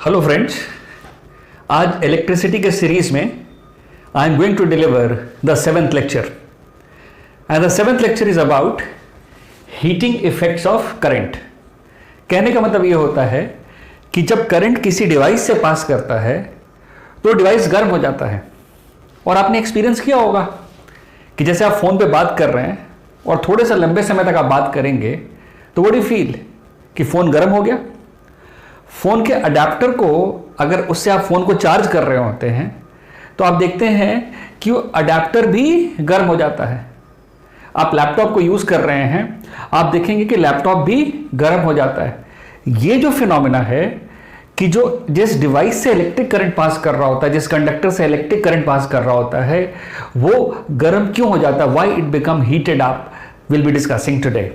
Hello friends, आज electricity के series में I am going to deliver the 7th lecture and the 7th lecture is about heating effects of current. कहने का मतलब ये होता है कि जब करंट किसी डिवाइस से पास करता है तो डिवाइस गर्म हो जाता है। और आपने एक्सपीरियंस किया होगा कि जैसे आप फ़ोन पे बात कर रहे हैं और थोड़े से लंबे समय तक आप बात करेंगे तो व्हाट डू यू फील कि फ़ोन गर्म हो गया। फ़ोन के अडेप्टर को अगर उससे आप फ़ोन को चार्ज कर रहे होते हैं तो आप देखते हैं कि वो अडेप्टर भी गर्म हो जाता है। आप लैपटॉप को यूज़ कर रहे हैं, आप देखेंगे कि लैपटॉप भी गर्म हो जाता है। ये जो फिनोमेना है कि जो जिस डिवाइस से इलेक्ट्रिक करंट पास कर रहा होता है, जिस कंडक्टर से इलेक्ट्रिक करंट पास कर रहा होता है, वो गर्म क्यों हो जाता है, why it become heated up, will be discussing today.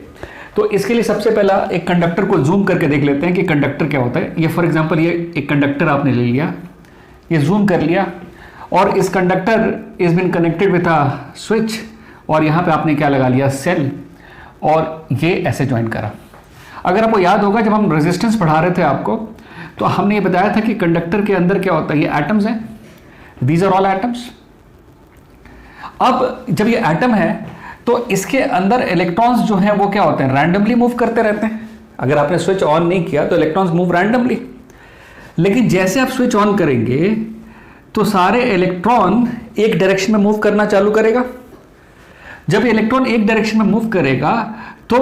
तो इसके लिए सबसे पहला एक कंडक्टर को जूम करके देख लेते हैं कि कंडक्टर क्या होता है। ये फॉर एग्जांपल ये एक कंडक्टर आपने ले लिया, ये जूम कर लिया और इस conductor is been connected with a switch और यहाँ पे आपने क्या लगा लिया, सेल, और ये ऐसे ज्वाइन करा। अगर आपको याद होगा जब हम रेजिस्टेंस पढ़ा रहे थे आपको तो हमने ये बताया था कि कंडक्टर के अंदर क्या होता है, ये एटम्स हैं, दीज आर ऑल एटम्स। अब जब ये एटम है तो इसके अंदर इलेक्ट्रॉन्स जो हैं वो क्या होते हैं, रैंडमली मूव करते रहते हैं। अगर आपने स्विच ऑन नहीं किया तो इलेक्ट्रॉन्स मूव रैंडमली, लेकिन जैसे आप स्विच ऑन करेंगे तो सारे इलेक्ट्रॉन एक डायरेक्शन में मूव करना चालू करेगा। जब इलेक्ट्रॉन एक डायरेक्शन में मूव करेगा तो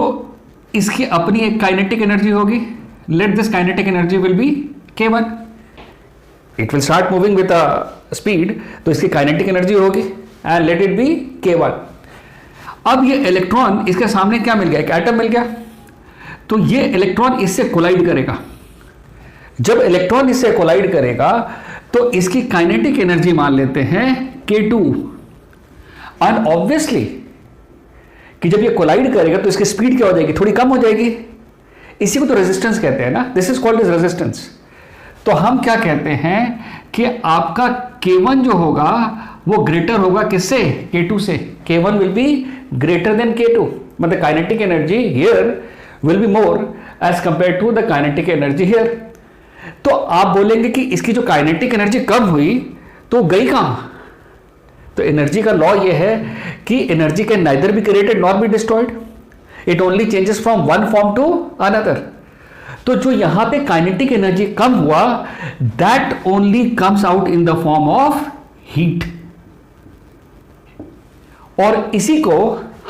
इसकी अपनी एक काइनेटिक एनर्जी होगी। Let this kinetic energy will be K1। It will start moving with a speed, तो इसकी काइनेटिक एनर्जी होगी and let it be K1। अब ये इलेक्ट्रॉन, इसके सामने क्या मिल गया, एक एटम मिल गया, तो ये इलेक्ट्रॉन इससे कोलाइड करेगा। जब इलेक्ट्रॉन इससे कोलाइड करेगा तो इसकी काइनेटिक एनर्जी मान लेते हैं K2। एंड ऑब्वियसली कि जब ये कोलाइड करेगा तो इसकी स्पीड क्या हो जाएगी, थोड़ी कम हो जाएगी। इसी को तो रेजिस्टेंस कहते हैं ना, this is called is resistance. तो हम क्या कहते हैं कि आपका K1 जो होगा वो ग्रेटर होगा किससे, K2 से। K1 will be greater than K2, मतलब kinetic energy here will be more as compare to the kinetic energy here. तो आप बोलेंगे कि इसकी जो काइनेटिक एनर्जी कम हुई तो गई कहां। तो एनर्जी का लॉ ये है कि energy can neither be created nor be destroyed, it only changes from one form to another. तो जो यहां पे काइनेटिक एनर्जी कम हुआ that only comes out in the form of heat, और इसी को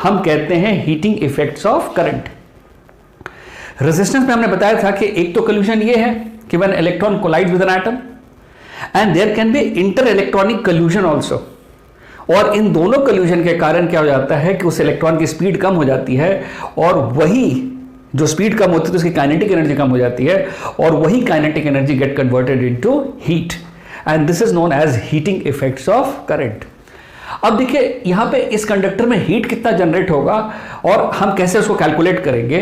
हम कहते हैं heating effects of current. Resistance में हमने बताया था कि एक तो कल्यूजन ये है कि when electron collide with an atom and there can be inter electronic collision also, और इन दोनों कल्यूजन के कारण क्या हो जाता है कि उस इलेक्ट्रॉन की स्पीड कम हो जाती है, और वही जो स्पीड कम होती है तो उसकी काइनेटिक एनर्जी कम हो जाती है, और वही kinetic energy get converted into heat, and this is known as heating effects of current. अब देखिए यहां पे इस कंडक्टर में हीट कितना जनरेट होगा और हम कैसे उसको कैलकुलेट करेंगे।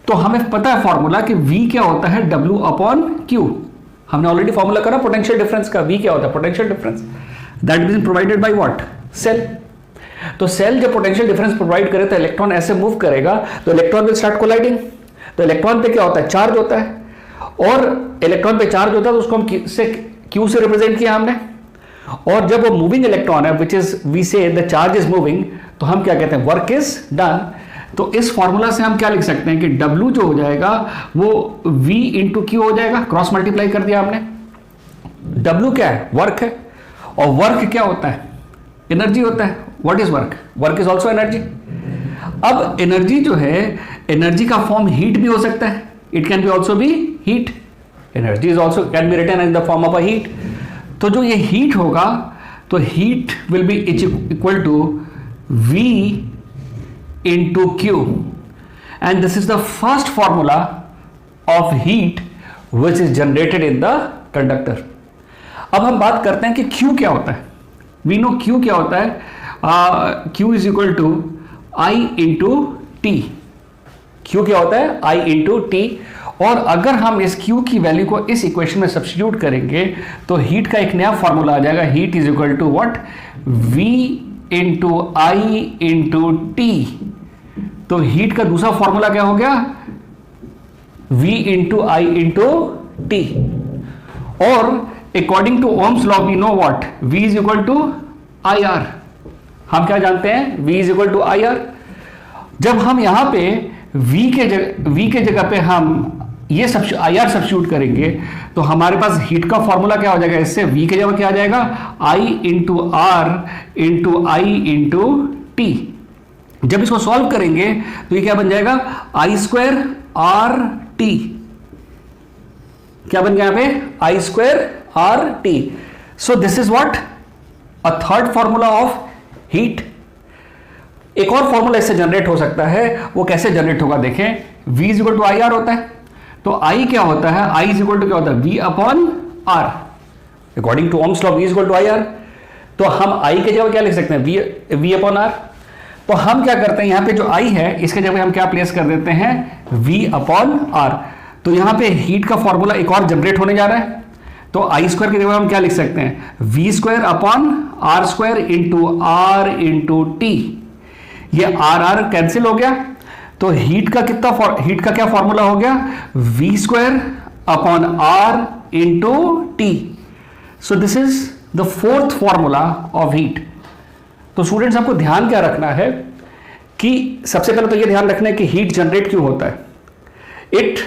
तो हमें पता है फॉर्मूला कि V क्या होता है, W अपॉन Q। हमने ऑलरेडी फॉर्मूला करा पोटेंशियल डिफरेंस का। V क्या होता है, potential difference, that is provided by what, cell. तो सेल जब पोटेंशियल डिफरेंस प्रोवाइड करे तो इलेक्ट्रॉन ऐसे मूव करेगा तो इलेक्ट्रॉन विल स्टार्ट कोलाइडिंग। तो इलेक्ट्रॉन पे क्या होता है, चार्ज होता है, और इलेक्ट्रॉन पे चार्ज होता है तो उसको हम Q से रिप्रेजेंट किया हमने। और जब वो मूविंग इलेक्ट्रॉन है विच इज वी से द चार्ज इज मूविंग, तो हम क्या कहते हैं, वर्क इज डन। तो इस फॉर्मूला से हम क्या लिख सकते हैं कि W जो हो जाएगा वो V इंटू Q हो जाएगा, क्रॉस मल्टीप्लाई कर दिया हमने। W क्या है, वर्क है, और वर्क क्या होता है, एनर्जी होता है। What is work, work is also energy. अब एनर्जी जो है, एनर्जी का फॉर्म हीट भी हो सकता है, it can be also be heat. Energy is also can be written in the form of a heat. तो जो ये हीट होगा तो heat will be equal to V into Q, and this is the first formula of heat which is generated in the conductor. अब हम बात करते हैं कि Q क्या होता है। वी नो Q क्या होता है, Q is equal to I into T. Q क्या होता है, I इंटू टी। और अगर हम इस Q की वैल्यू को इस इक्वेशन में सब्स्टिट्यूट करेंगे तो हीट का एक नया फॉर्मूला आ जाएगा, heat is equal to what, V into I into T. तो हीट का दूसरा फॉर्मूला क्या हो गया, V into I into T. और according to Ohm's law we know what, V is equal to I R. हम क्या जानते हैं, V is equal to I R. जब हम यहां पे V के जगह पे हम ये आई आर सब्स्टिट्यूट करेंगे तो हमारे पास हीट का फॉर्मूला क्या हो जाएगा, इससे V के जगह क्या आ जाएगा, I into R into I into T. जब इसको सॉल्व करेंगे तो ये क्या बन जाएगा, आई स्क्वायर आर टी। क्या बन गया यहां पे, I square R T. So this is what, a third formula of heat. एक और फॉर्मूला इससे जनरेट हो सकता है, वो कैसे जनरेट होगा देखें। V is equal to I R होता है, तो I क्या होता है, I इज इक्वल टू क्या होता है, V upon R। According to Ohm's law V is equal to I R. तो हम I के जगह क्या लिख सकते हैं, V अपॉन R। तो हम क्या करते हैं, यहां पे जो I है इसके जगह हम क्या प्लेस कर देते हैं, V अपॉन R। तो यहां पे हीट का फॉर्मूला एक और जनरेट होने जा रहा है, तो आई स्क्वायर की जगह हम क्या लिख सकते हैं, V square upon R square into R into T. ये R कैंसिल हो गया, तो हीट का क्या फॉर्मूला हो गया, V square upon R into T. So this is the fourth formula of heat. तो स्टूडेंट्स आपको ध्यान क्या रखना है कि सबसे पहले तो ये ध्यान रखना है कि हीट जनरेट क्यों होता है। It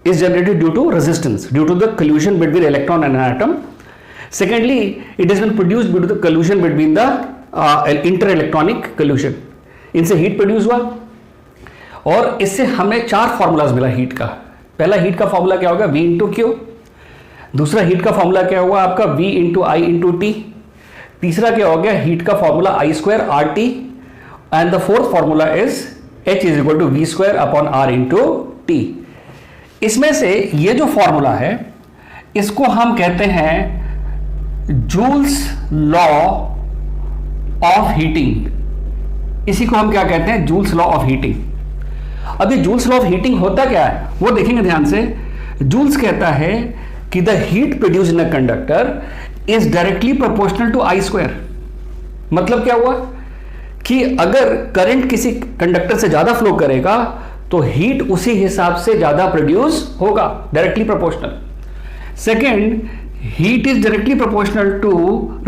is generated due to resistance, due to the collision between electron and an atom. Secondly, it has been produced due to the collision between the inter-electronic collision. इनसे हीट प्रोड्यूस हुआ और इससे हमें चार formulas मिला heat का। पहला heat का फॉर्मूला क्या होगा, V इंटू क्यू। दूसरा हीट का फॉर्मूला क्या हुआ आपका, V into I into T. तीसरा क्या हो गया, हीट का formula I square R T. And the fourth formula is H is equal to V square upon R into T. इसमें से ये जो फॉर्मूला है इसको हम कहते हैं जूल्स लॉ ऑफ हीटिंग। इसी को हम क्या कहते हैं, जूल्स लॉ ऑफ हीटिंग। अब ये जूल्स लॉ ऑफ हीटिंग होता क्या है वो देखेंगे ध्यान से। जूल्स कहता है कि the heat produced in a conductor is directly proportional to I square. मतलब क्या हुआ कि अगर करंट किसी कंडक्टर से ज्यादा फ्लो करेगा तो हीट उसी हिसाब से ज्यादा प्रोड्यूस होगा, directly proportional. Second, heat is directly proportional to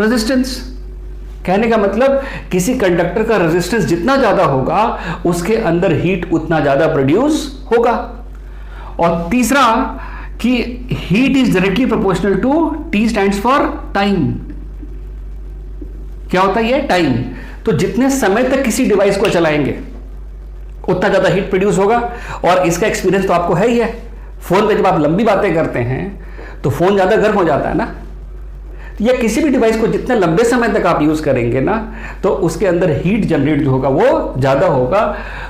resistance. कहने का मतलब किसी कंडक्टर का रेजिस्टेंस जितना ज्यादा होगा उसके अंदर हीट उतना ज्यादा प्रोड्यूस होगा। और तीसरा कि heat is directly proportional to T stands for time. क्या होता है ये, टाइम। तो जितने समय तक किसी डिवाइस को चलाएंगे उतना ज्यादा हीट प्रोड्यूस होगा। और इसका एक्सपीरियंस तो आपको है ही है, फोन पे जब आप लंबी बातें करते हैं तो फोन ज्यादा गर्म हो जाता है ना, या किसी भी डिवाइस को जितने लंबे समय तक आप यूज करेंगे ना तो उसके अंदर हीट जनरेट जो होगा वो ज्यादा होगा।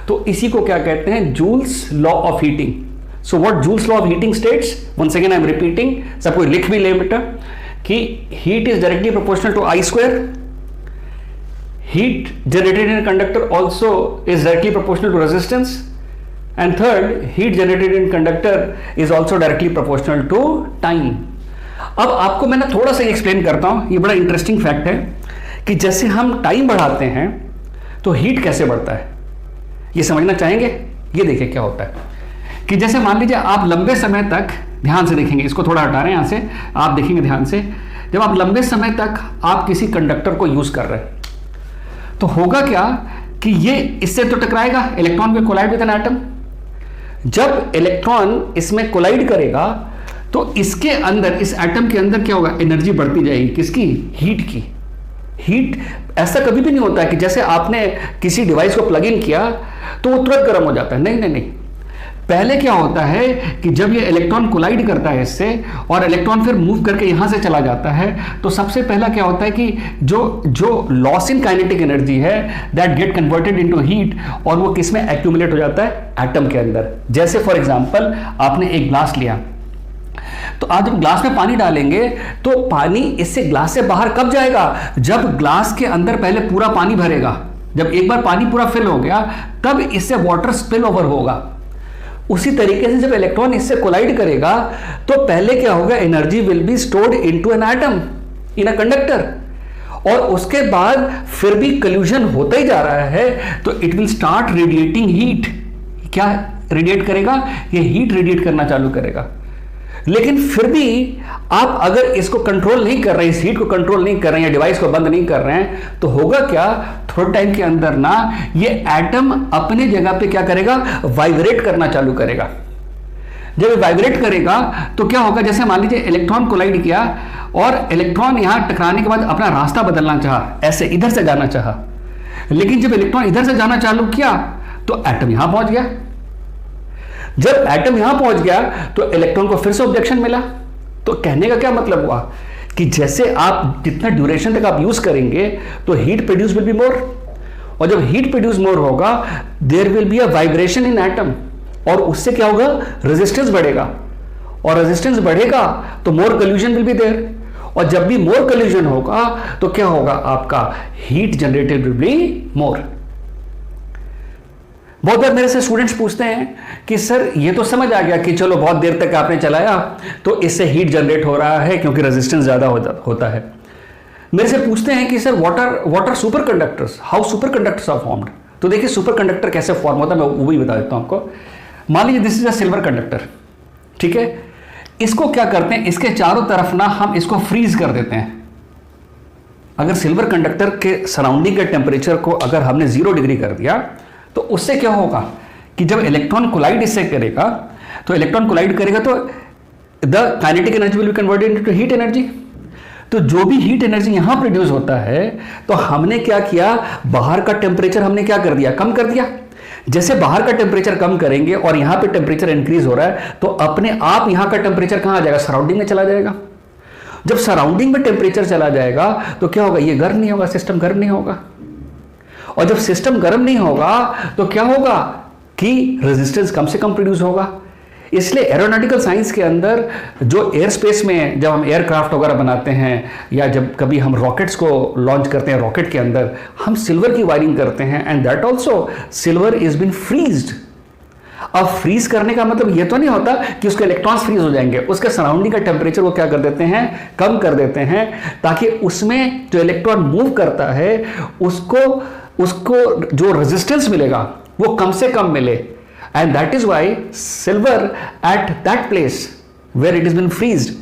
तो इसी को क्या कहते हैं, Joule's law of heating. So what Joule's law of heating states, once again I am repeating, सब कोई लिख भी ले बेटा, कि heat is directly proportional to I square. Heat generated in a conductor also is directly proportional to resistance. And third, heat generated in conductor is also directly proportional to time. अब आपको मैं ना थोड़ा सा एक्सप्लेन करता हूं, ये बड़ा इंटरेस्टिंग फैक्ट है कि जैसे हम टाइम बढ़ाते हैं तो हीट कैसे बढ़ता है, ये समझना चाहेंगे। ये देखिए क्या होता है कि जैसे मान लीजिए आप लंबे समय तक, ध्यान से देखेंगे, इसको थोड़ा हटा रहे हैं यहां से, आप देखेंगे ध्यान से, जब आप लंबे समय तक आप किसी कंडक्टर को यूज कर रहे हैं तो होगा क्या कि ये इससे तो टकराएगा, इलेक्ट्रॉन में कोलाइड विद एन एटम। जब इलेक्ट्रॉन इसमें कोलाइड करेगा तो इसके अंदर, इस एटम के अंदर क्या होगा, एनर्जी बढ़ती जाएगी, किसकी, हीट की। हीट ऐसा कभी भी नहीं होता है कि जैसे आपने किसी डिवाइस को प्लग इन किया तो वो तुरंत गर्म हो जाता है, नहीं नहीं नहीं। पहले क्या होता है कि जब ये इलेक्ट्रॉन कोलाइड करता है इससे और इलेक्ट्रॉन फिर मूव करके यहां से चला जाता है तो सबसे पहला क्या होता है कि जो लॉस इन काइनेटिक एनर्जी है that get converted into heat, और वो किस में एक्यूमुलेट हो जाता है, एटम के अंदर। जैसे फॉर एग्जांपल आपने एक ग्लास लिया, तो आप जब ग्लास में पानी डालेंगे तो पानी इससे ग्लास से बाहर कब जाएगा, जब ग्लास के अंदर पहले पूरा पानी भरेगा। जब एक बार पानी पूरा फिल हो गया तब इससे वाटर स्पिल ओवर होगा। उसी तरीके से जब इलेक्ट्रॉन इससे कोलाइड करेगा तो पहले क्या होगा, energy will be stored into an atom in a conductor, और उसके बाद फिर भी कल्यूजन होता ही जा रहा है तो it will start radiating heat. क्या रेडिएट करेगा, ये हीट रेडिएट करना चालू करेगा। लेकिन फिर भी आप अगर इसको कंट्रोल नहीं कर रहे हैं, इस हीट को कंट्रोल नहीं कर रहे हैं या डिवाइस को बंद नहीं कर रहे हैं, तो होगा क्या, थोड़े टाइम के अंदर ना ये एटम अपने जगह पे क्या करेगा, वाइब्रेट करना चालू करेगा। जब वाइब्रेट करेगा तो क्या होगा, जैसे मान लीजिए इलेक्ट्रॉन कोलाइड किया और इलेक्ट्रॉन यहां टकराने के बाद अपना रास्ता बदलना चाहा, ऐसे इधर से जाना चाहा, लेकिन जब इलेक्ट्रॉन इधर से जाना चालू किया तो एटम यहां पहुंच गया। जब एटम यहां पहुंच गया तो इलेक्ट्रॉन को फिर से ऑब्जेक्शन मिला। तो कहने का क्या मतलब हुआ कि जैसे आप जितना ड्यूरेशन तक आप यूज करेंगे तो heat produce will be more, और जब हीट प्रोड्यूस मोर होगा there will be a vibration in atom, और उससे क्या होगा, रेजिस्टेंस बढ़ेगा, और रेजिस्टेंस बढ़ेगा तो मोर कोल्यूशन विल बी देयर, और जब भी मोर कोल्यूशन होगा तो क्या होगा, आपका हीट जनरेटेड विल बी मोर। बहुत बार मेरे से स्टूडेंट्स पूछते हैं कि सर ये तो समझ आ गया कि चलो बहुत देर तक आपने चलाया तो इससे हीट जनरेट हो रहा है क्योंकि रेजिस्टेंस ज्यादा होता है। मेरे से पूछते हैं कि sir what are super conductors, how super conductors are formed. तो देखिए सुपर कंडक्टर कैसे फॉर्म होता है मैं वो भी बता देता हूं आपको। मान लीजिए this is a silver conductor, ठीक है, इसको क्या करते हैं, इसके चारों तरफ ना हम इसको फ्रीज कर देते हैं। अगर सिल्वर कंडक्टर के सराउंडिंग के टेम्परेचर को अगर हमने 0 डिग्री कर दिया तो उससे क्या होगा कि जब इलेक्ट्रॉन कोलाइड इससे करेगा तो इलेक्ट्रॉन कोलाइड करेगा तो the kinetic energy will be converted into heat energy. तो जो भी हीट एनर्जी यहां प्रोड्यूस होता है तो हमने क्या किया, बाहर का टेम्परेचर हमने क्या कर दिया, कम कर दिया। जैसे बाहर का टेम्परेचर कम करेंगे और यहां पे टेम्परेचर इंक्रीज हो रहा है तो अपने आप यहां का टेम्परेचर कहां आ जाएगा, सराउंडिंग में चला जाएगा। जब सराउंडिंग में टेम्परेचर चला जाएगा तो क्या होगा, ये गर्म नहीं होगा, सिस्टम गर्म नहीं होगा, और जब सिस्टम गर्म नहीं होगा तो क्या होगा कि रेजिस्टेंस कम से कम प्रोड्यूस होगा। इसलिए एरोनॉटिकल साइंस के अंदर जो एयर स्पेस में जब हम एयरक्राफ्ट वगैरह बनाते हैं या जब कभी हम रॉकेट्स को लॉन्च करते हैं, रॉकेट के अंदर हम सिल्वर की वायरिंग करते हैं, and that also silver is been freezed. अब फ्रीज करने का मतलब ये तो नहीं होता कि उसके इलेक्ट्रॉन्स फ्रीज हो जाएंगे, उसके सराउंडिंग का टेम्परेचर को क्या कर देते हैं, कम कर देते हैं, ताकि उसमें जो इलेक्ट्रॉन मूव करता है उसको जो रेजिस्टेंस मिलेगा वो कम से कम मिले। And that is why silver at that place where it is been freezed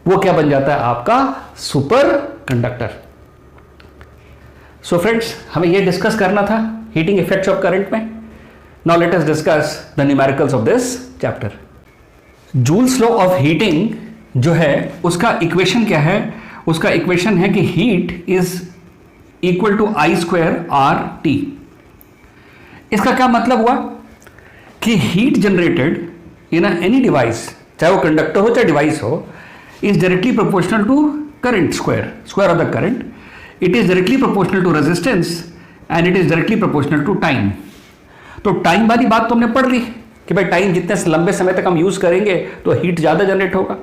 वो क्या बन जाता है, आपका सुपर कंडक्टर। सो फ्रेंड्स, हमें ये डिस्कस करना था हीटिंग इफेक्ट्स ऑफ करंट में। Now let us discuss the numericals of this chapter. Joules law of heating जो है उसका इक्वेशन क्या है, उसका इक्वेशन है कि heat is equal to I square RT। इसका क्या मतलब हुआ कि heat generated in any device, चाहे वो कंडक्टर हो चाहे डिवाइस हो, is directly proportional to current square of the current. It is directly proportional to resistance and it is directly proportional to time. तो टाइम वाली बात तो हमने पढ़ ली कि भाई टाइम जितने लंबे समय तक हम यूज करेंगे तो हीट ज्यादा जनरेट होगा,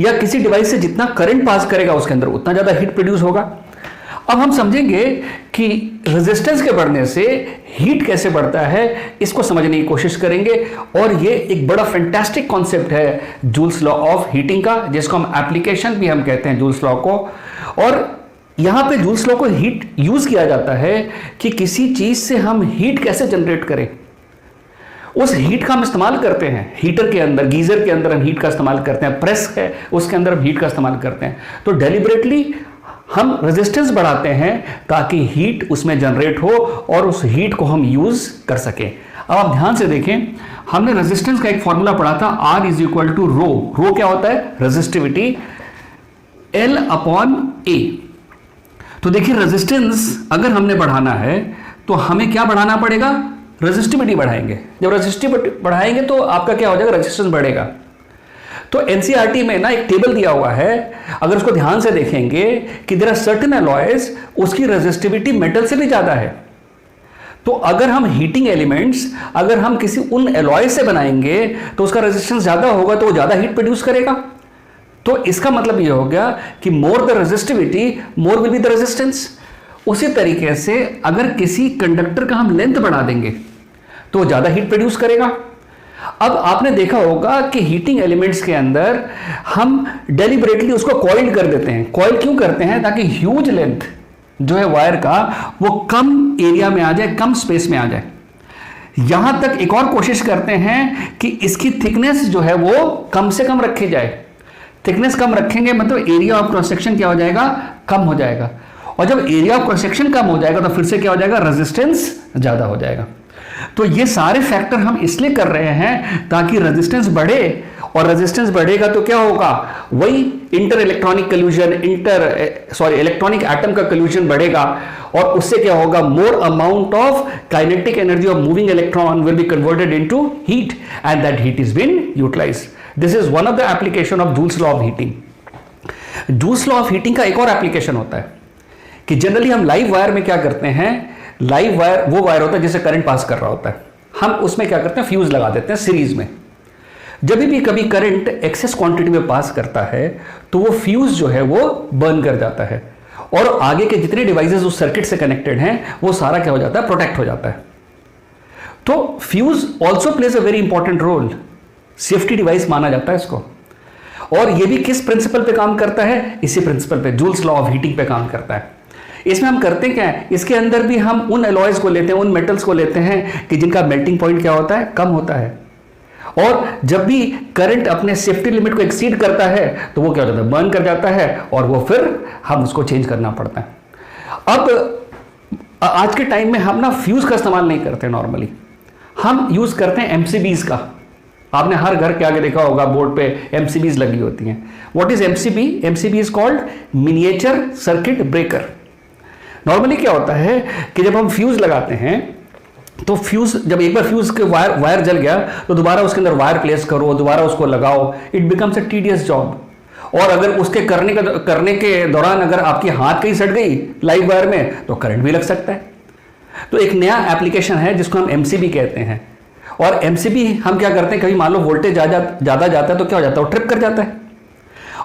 या किसी डिवाइस से जितना करंट पास करेगा उसके अंदर उतना ज्यादा हीट प्रोड्यूस होगा। अब हम समझेंगे कि रेजिस्टेंस के बढ़ने से हीट कैसे बढ़ता है, इसको समझने की कोशिश करेंगे, और ये एक बड़ा फैंटास्टिक कॉन्सेप्ट है जूल्स लॉ ऑफ हीटिंग का, जिसको हम एप्लीकेशन भी हम कहते हैं जूल्स लॉ को। और यहां पे जूल्स लॉ को हीट यूज किया जाता है कि किसी चीज से हम हीट कैसे जनरेट करें। उस हीट का हम इस्तेमाल करते हैं हीटर के अंदर, गीजर के अंदर हम हीट का इस्तेमाल करते हैं, प्रेस है उसके अंदर हम हीट का इस्तेमाल करते हैं। तो डेलिबरेटली हम रेजिस्टेंस बढ़ाते हैं ताकि हीट उसमें जनरेट हो और उस हीट को हम यूज कर सकें। अब आप ध्यान से देखें, हमने रेजिस्टेंस का एक फॉर्मूला पढ़ा था, R इज इक्वल टू रो। रो क्या होता है, रेजिस्टिविटी, L अपॉन A। तो देखिए रेजिस्टेंस अगर हमने बढ़ाना है तो हमें क्या बढ़ाना पड़ेगा, रेजिस्टिविटी बढ़ाएंगे। जब रेजिस्टिविटी बढ़ाएंगे तो आपका क्या हो जाएगा, रेजिस्टेंस बढ़ेगा। तो एनसीईआरटी में ना एक टेबल दिया हुआ है, अगर उसको ध्यान से देखेंगे कि देयर आर सर्टेन अलॉयज, उसकी रेजिस्टिविटी मेटल से भी ज्यादा है। तो अगर हम हीटिंग एलिमेंट्स अगर हम किसी उन अलॉय से बनाएंगे तो उसका रेजिस्टेंस ज्यादा होगा तो वो ज्यादा हीट प्रोड्यूस करेगा। तो इसका मतलब ये हो गया कि more the resistivity more will be the resistance. उसी तरीके से अगर किसी कंडक्टर का हम लेंथ बढ़ा देंगे तो ज्यादा हीट प्रोड्यूस करेगा। अब आपने देखा होगा कि हीटिंग एलिमेंट्स के अंदर हम डेलिबरेटली उसको कॉइल कर देते हैं। कॉइल क्यों करते हैं, ताकि ह्यूज लेंथ जो है वायर का वो कम एरिया में आ जाए, कम स्पेस में आ जाए। यहां तक एक और कोशिश करते हैं कि इसकी थिकनेस जो है वो कम से कम रखी जाए। थिकनेस कम रखेंगे मतलब एरिया ऑफ क्रॉस सेक्शन क्या हो जाएगा, कम हो जाएगा। और जब एरिया ऑफ क्रॉस सेक्शन कम हो जाएगा तो फिर से क्या हो जाएगा, रेजिस्टेंस ज्यादा हो जाएगा। तो ये सारे फैक्टर हम इसलिए कर रहे हैं ताकि रेजिस्टेंस बढ़े, और रेजिस्टेंस बढ़ेगा तो क्या होगा, वही inter electronic collision, electronic atom का कल्यूजन बढ़ेगा, और उससे क्या होगा, more amount of kinetic energy of moving electron will be converted into heat and that heat is been utilized. This is one of the application of Joule's law of heating. Joule's law of heating का एक और application होता है कि generally हम live wire में क्या करते हैं, लाइव वायर वो वायर होता है जिससे करंट पास कर रहा होता है, हम उसमें क्या करते हैं, फ्यूज लगा देते हैं सीरीज में। जब भी कभी करंट एक्सेस क्वांटिटी में पास करता है तो वो फ्यूज जो है वो बर्न कर जाता है, और आगे के जितने डिवाइसेस उस सर्किट से कनेक्टेड हैं वो सारा क्या हो जाता है, प्रोटेक्ट हो जाता है। तो fuse also plays a very important role, safety device माना जाता है इसको। और ये भी किस प्रिंसिपल पे काम करता है, इसी प्रिंसिपल पे, जूल्स लॉ ऑफ हीटिंग पे काम करता है। इसमें हम करते क्या है, इसके अंदर भी हम उन एलॉयज को लेते हैं, उन मेटल्स को लेते हैं कि जिनका मेल्टिंग पॉइंट क्या होता है, कम होता है, और जब भी करंट अपने सेफ्टी लिमिट को एक्सीड करता है तो वो क्या हो जाता है, बर्न कर जाता है, और वो फिर हम उसको चेंज करना पड़ता है। अब आज के टाइम में हम ना फ्यूज का इस्तेमाल नहीं करते, नॉर्मली हम यूज करते हैं एमसीबीज का। आपने हर घर के आगे देखा होगा बोर्ड पे एमसीबीज लगी होती हैं। What is MCB? MCB is called miniature circuit breaker. Normally क्या होता है कि जब हम फ्यूज लगाते हैं तो फ्यूज, जब एक बार फ्यूज के वायर जल गया तो दोबारा उसके अंदर वायर प्लेस करो, दोबारा उसको लगाओ, it becomes a tedious job. और अगर उसके करने के दौरान अगर आपकी हाथ कहीं सट गई लाइव वायर में तो करंट भी लग सकता है। तो एक नया एप्लीकेशन है जिसको हम एमसीबी कहते हैं। और एमसीबी हम क्या करते हैं, कभी मान लो वोल्टेज ज़्यादा जाता है तो क्या हो जाता है, वो ट्रिप कर जाता है,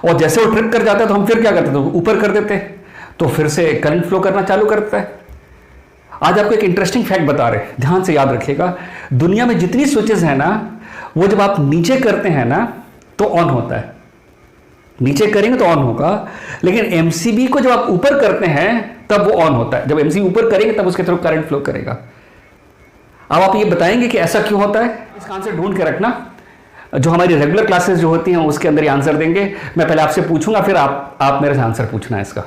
और जैसे वो ट्रिप कर जाता है तो हम फिर क्या करते हैं, तो ऊपर कर देते हैं, तो फिर से करंट फ्लो करना चालू करता है। आज आपको एक इंटरेस्टिंग फैक्ट बता रहे हैं, ध्यान से याद रखिएगा। दुनिया में जितनी स्विचेस हैं ना, वो जब आप नीचे करते हैं ना तो ऑन होता है, नीचे करेंगे तो ऑन होगा, लेकिन एमसीबी को जब आप ऊपर करते हैं तब वो ऑन होता है। जब एमसीबी ऊपर करेंगे तब उसके थ्रू करंट फ्लो करेगा। अब आप ये बताएंगे कि ऐसा क्यों होता है, इसका आंसर ढूंढ के रखना। जो हमारी रेगुलर क्लासेस जो होती हैं उसके अंदर ये आंसर देंगे। मैं पहले आपसे पूछूंगा, फिर आप मेरे से आंसर पूछना है इसका,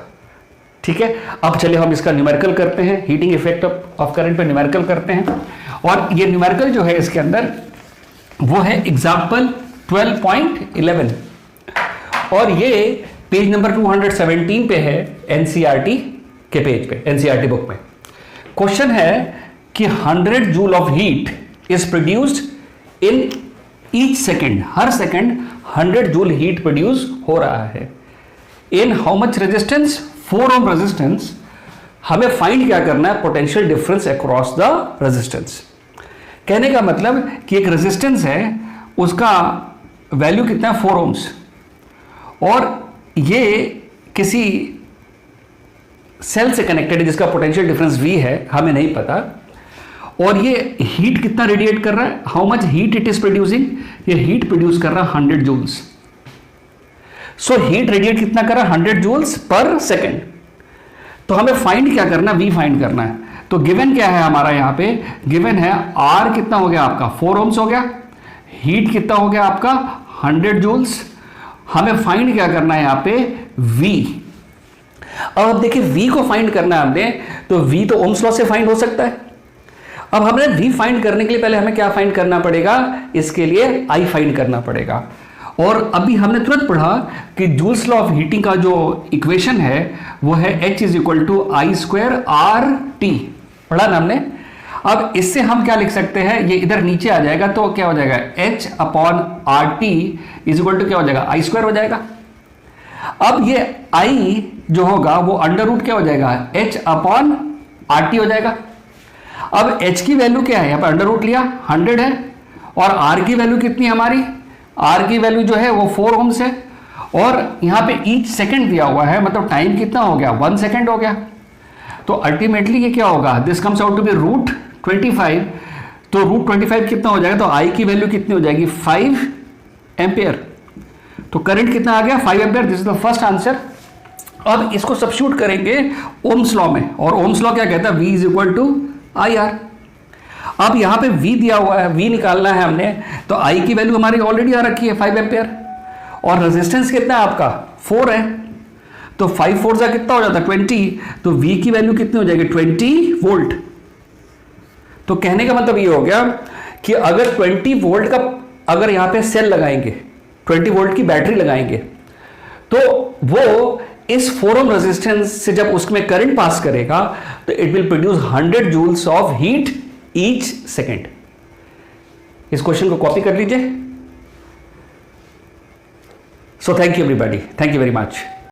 ठीक है। अब चलिए हम इसका न्यूमेरिकल करते हैं, हीटिंग इफेक्ट ऑफ करंट पे न्यूमेरिकल करते हैं। और ये न्यूमेरिकल जो है इसके अंदर वो है एग्जाम्पल 12.11, और ये पेज नंबर 217 पे है एनसीईआरटी के पेज पे, एनसीईआरटी बुक में। क्वेश्चन है कि 100 joule of heat is produced in each second, her second 100 joule heat produce हो रहा है। In how much resistance, 4 ohm resistance. हमें फाइंड क्या करना है, potential difference across the resistance. कहने का मतलब कि एक रेजिस्टेंस है, उसका वैल्यू कितना है, 4 ओम्स, और ये किसी सेल से कनेक्टेड है जिसका पोटेंशियल डिफरेंस V है, हमें नहीं पता। और ये हीट कितना रेडिएट कर रहा है, how much heat it is producing, ये हीट प्रोड्यूस कर रहा है 100 जूल्स। सो हीट रेडिएट कितना कर रहा है, 100 जूल्स पर सेकेंड। तो हमें फाइंड क्या करना, V फाइंड करना है। तो गिवन क्या है हमारा, यहाँ पे गिवन है R कितना हो गया आपका, 4 ओम्स हो गया, हीट कितना हो गया आपका 100 जूल्स। हमें फाइंड क्या करना है यहाँ पे, V। अब देखिए V को फाइंड करना है हमने, तो V तो ओम्स लॉ से फाइंड हो सकता है। अब हमने V फाइंड करने के लिए पहले हमें क्या फाइंड करना पड़ेगा, इसके लिए I फाइंड करना पड़ेगा। और अभी हमने तुरंत पढ़ा कि जूल्स लॉ ऑफ हीटिंग का जो इक्वेशन है वो है H is equal to I square R T, पढ़ा ना हमने। अब इससे हम क्या लिख सकते हैं, ये इधर नीचे आ जाएगा तो क्या हो जाएगा, H upon R T is equal to क्या हो जाएगा, आई स्क्वायर हो जाएगा। अब ये I जो होगा वो अंडर रूट क्या हो जाएगा, H अपॉन आर टी हो जाएगा। अब H की वैल्यू क्या है, यहाँ पर अंडर रूट लिया 100 है, और R की वैल्यू कितनी है हमारी, R की वैल्यू जो है वो 4 ओम्स है, और यहाँ पे ईच सेकंड दिया हुआ है, मतलब टाइम कितना हो गया, 1 सेकंड हो गया। तो अल्टीमेटली ये क्या होगा, this comes out to be root 25। तो रूट 25 कितना हो जाएगा, तो I की वैल्यू कितनी हो जाएगी, 5 एम्पियर। तो करंट कितना आ गया, 5 ampere. This is the first answer. अब इसको सब्स्टिट्यूट करेंगे ओम्स लॉ में, और ओम्स लॉ क्या कहता है, V is equal to I R. अब यहां पे V दिया हुआ है, V निकालना है हमने, तो I की वैल्यू हमारी ऑलरेडी आ रखी है 5 एम्पियर, और रेजिस्टेंस कितना है आपका 4 है, तो 5 4 जा कितना हो जाता है 20, तो V की वैल्यू कितनी हो जाएगी 20 वोल्ट। तो कहने का मतलब ये हो गया कि अगर 20 वोल्ट का अगर यहां पे सेल लगाएंगे, 20 वोल्ट की बैटरी लगाएंगे, तो वो इस 4 ओम रेजिस्टेंस से जब उसमें करंट पास करेगा तो it will produce 100 joules of heat each second. इस क्वेश्चन को कॉपी कर लीजिए। So thank you everybody, thank you very much.